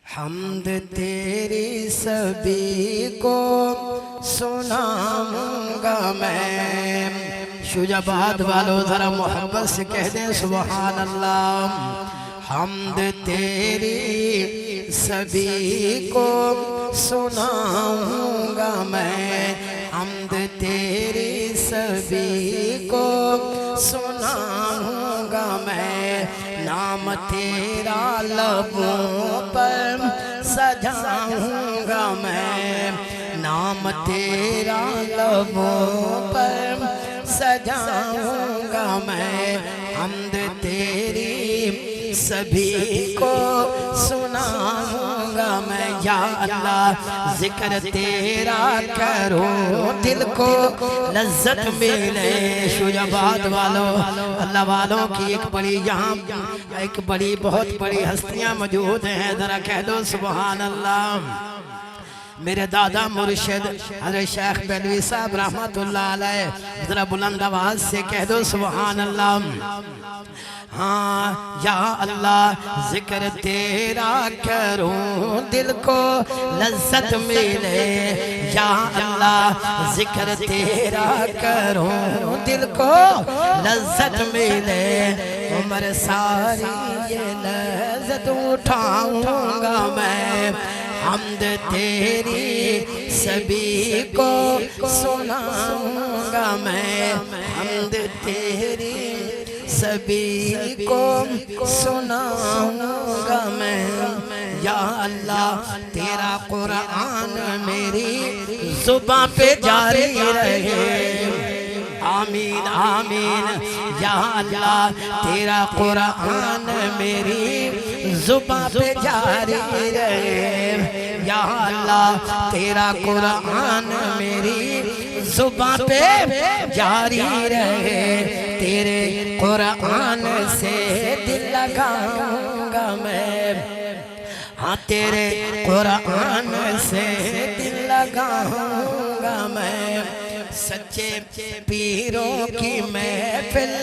हम्द तेरी सभी को सुनाऊंगा मैं। शुजाबाद वालों ज़रा मोहब्बत से कह दें सुभान अल्लाह। हम्द तेरी सभी को सुनाऊंगा मैं। हम्द तेरी सभी को सुनाऊंगा मैं। नाम तेरा लबों पर सजाऊंगा मैं। नाम तेरा लबों पर सजाऊंगा मैं। हम्द तेरी सभी को सुनाऊंगा मैं। या अल्लाह जिक्र तेरा करो दिल को लज्जत मिले। शुजाबाद वालों अल्लाह वालों की एक बड़ी यहाँ एक बड़ी बहुत बड़ी हस्तियाँ मौजूद हैं। ज़रा कह दो सुभान अल्लाह। मेरे दादा मुर्शिद हज़रत शेख बेलवी साहब रहमतुल्लाह अलैह, ज़रा बुलंद आवाज़ से कह दो सुभान अल्लाह। हाँ या अल्लाह जिक्र तेरा करूं दिल को लज्जत मिले। या अल्लाह जिक्र तेरा करूं दिल को लज्जत मिले। उम्र सारी ये लज्जत उठाऊंगा मैं। हम्द तेरी सभी को सुनाऊंगा मैं। हम्द तेरी सभी को सुनाऊंगा मैं। या अल्लाह तेरा कुरान मेरी जुबां पे जारी रहे। आमीन आमीन। या अल्लाह तेरा कुरान मेरी जुबां पे जारी रहे। या अल्लाह तेरा कुरान मेरी जुबां पे जारी रहे। तेरे कुरान से दिल लगाऊंगा मैं। हाँ तेरे कुरान से दिल लगाऊंगा मैं। सच्चे पीरों की महफिल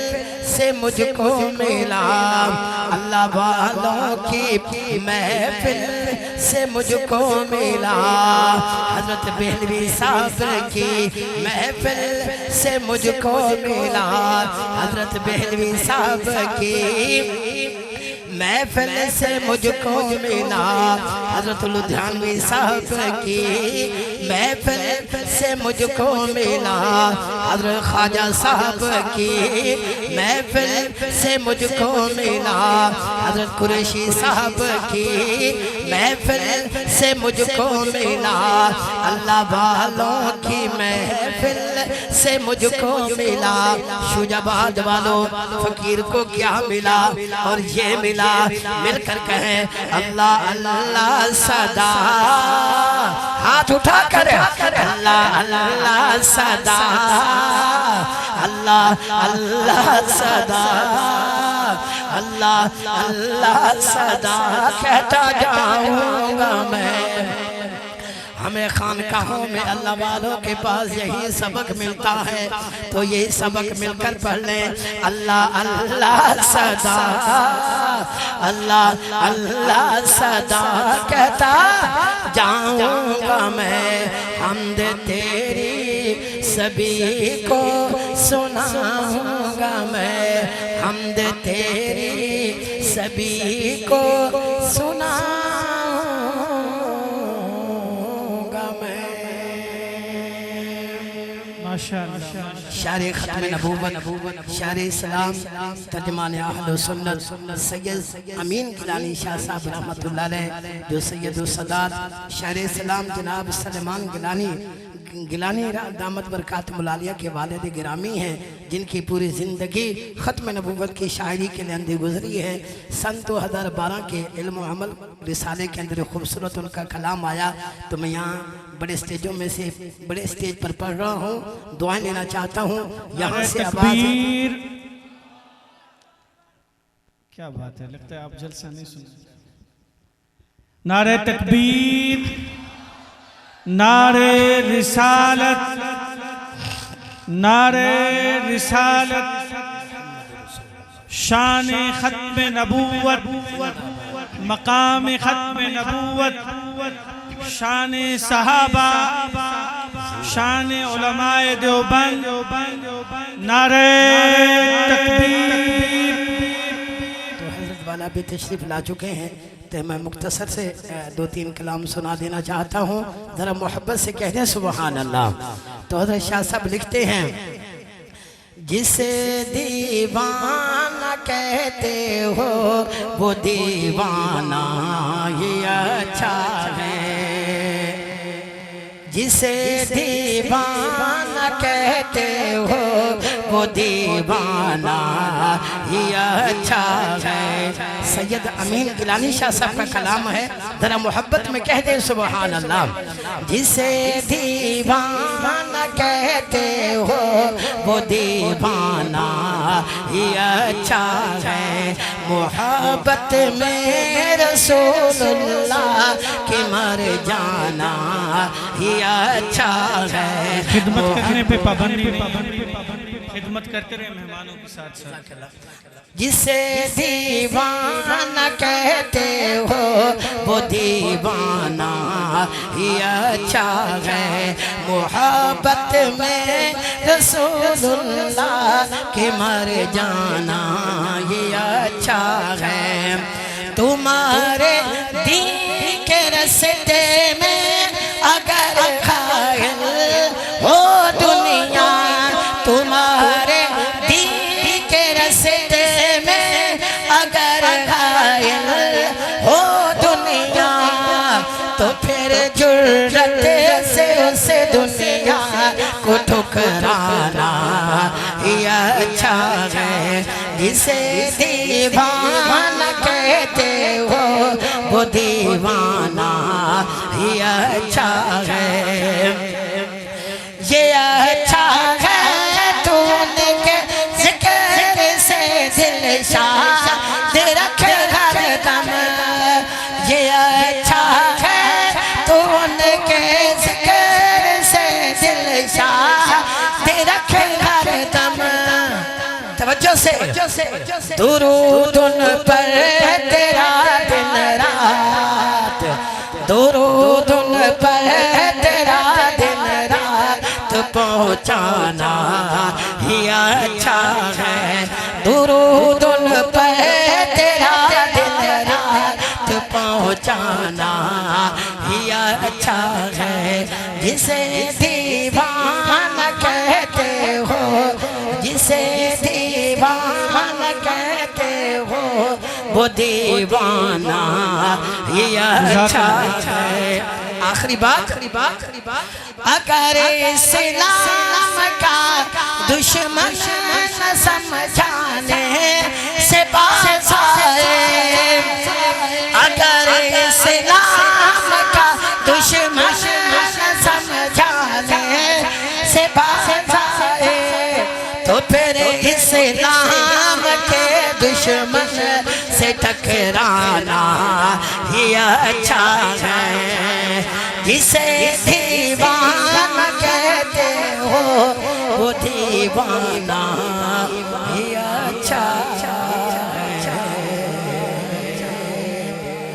से मुझको मिला। अल्लाह वालों की महफिल से मुझको मिला। हज़रत बेलवी साहब की महफिल से मुझको मिला। हज़रत बेलवी साहब की महफिल से मुझको मिला। हज़रत लुधियानवी साहब की महफिल से मुझको मिला। हज़रत ख्वाजा साहब की महफिल से मुझको मिला। हज़रत कुरैशी साहब की महफिल से मुझको मिला। अल्लाह वालों की महफिल से मुझको मिला। शुजाबाद वालों फकीर को क्या मिला और ये मिला। मिलकर कहें अल्लाह अल्लाह सदा। हाथ उठा कर अल्लाह अल्लाह सदा। अल्लाह अल्लाह सदा। अल्लाह अल्लाह सदा कहता जाऊंगा मैं। हमें खानकाहों में अल्लाह वालों के पास यही सबक मिलता है, तो यही सबक मिलकर पढ़ लें। अल्लाह अल्लाह सदा। अल्लाह अल्लाह सदा कहता जाऊंगा मैं। हम्द तेरी सभी को सुनाऊंगा मैं। हम्द तेरी सभी को सुना शारे खत्म नबूवत शारे इस्लाम तर्जमान अहले सुन्नत सैयद अमीन गिलानी शाह साहब रहमतुल्लाह अलैह, जो सैयदुल सदात शारे इस्लाम जनाब सलेमान गिलानी दामत बरकातुहुल आलिया के वालिद गिरामी हैं, जिनकी पूरी ज़िंदगी ख़त्म नबूवत की शायरी के अंदर गुजरी है। सन 2012 के इल्म अमल रिसाले के अंदर खूबसूरत उनका कलाम आया, तो मैं यहाँ बड़े स्टेजों में से बड़े स्टेज पर पढ़ रहा हूँ, दुआएं लेना चाहता हूँ। यहाँ से आवाज़ क्या बात है, लगता है आप जलसा नहीं सुन। नारे तकबीर, नारे रिसालत, नारे रिसालत, शान खत्म नबूवत मकाम खत्म नबूवत, शान सहाबा, शान उलमाए देवबंद, नारे तकबीर। तो हजरत वाला भी तशरीफ ला चुके हैं, तो मैं मुख्तसर से 2-3 कलाम सुना देना चाहता हूँ। ज़रा मोहब्बत से कह दें सुबहान अल्लाह। तो हजरत शाह साहब लिखते हैं, जिसे दीवाना कहते हो वो दीवाना ही अच्छा है, जिसे दीवाना कहते हो वो दीवाना ही अच्छा है। सैयद अमीन गिलानी शाह साहब का कलाम है, जरा मोहब्बत में कह दे सुबहान अल्लाह। जिसे दीवाना कहते हो वो दीवाना ही अच्छा है, मोहब्बत में रसूलुल्लाह के मर जाना ही अच्छा है। खिदमत करने पे पाबंदी नहीं, खिदमत करते रहे मेहमानों के साथ साथ। जिसे दीवाना कहते हो वो दीवाना ही अच्छा है, मोहब्बत में रसूलुल्लाह के मर जाना ही अच्छा है। तुम्हारे दीन के रस्ते में अगर घायल हो दुनिया, तुम्हारे दीन के रस्ते में अगर घायल हो दुनिया, तो फिर जुर्रत से उसे दुनिया को ठुकराना ही अच्छा है। जिसे दीवाना कहते हो वो दीवाना ही अच्छा है। ये अच्छा है तूने के जिक्र से दिल शाद रखे हर दम, ये अच्छा है तूने के जिक्र से दिल शाद रखे हर दम। तवज्जो से दुरूद उन पर तेरा दिन रात, दुरूद उन पर तेरा दिन रात पहुँचाना ही अच्छा है, दुरूद उन पर तेरा दिन रात पहुँचाना ही अच्छा है। जिसे दीवाना कहते हो, जिसे दीवाना कहते हो वो दीवाना ये अच्छा है। आखिरी बात, अगर इस्लाम का दुश्मन न समझाने से बाज आए, अगर इस्लाम का दुश्मन न समझाने से बाज आए, तो फिर इस्लाम के दुश्मन से टकराना ही अच्छा है। जिसे दीवाना कहते हो वो दीवाना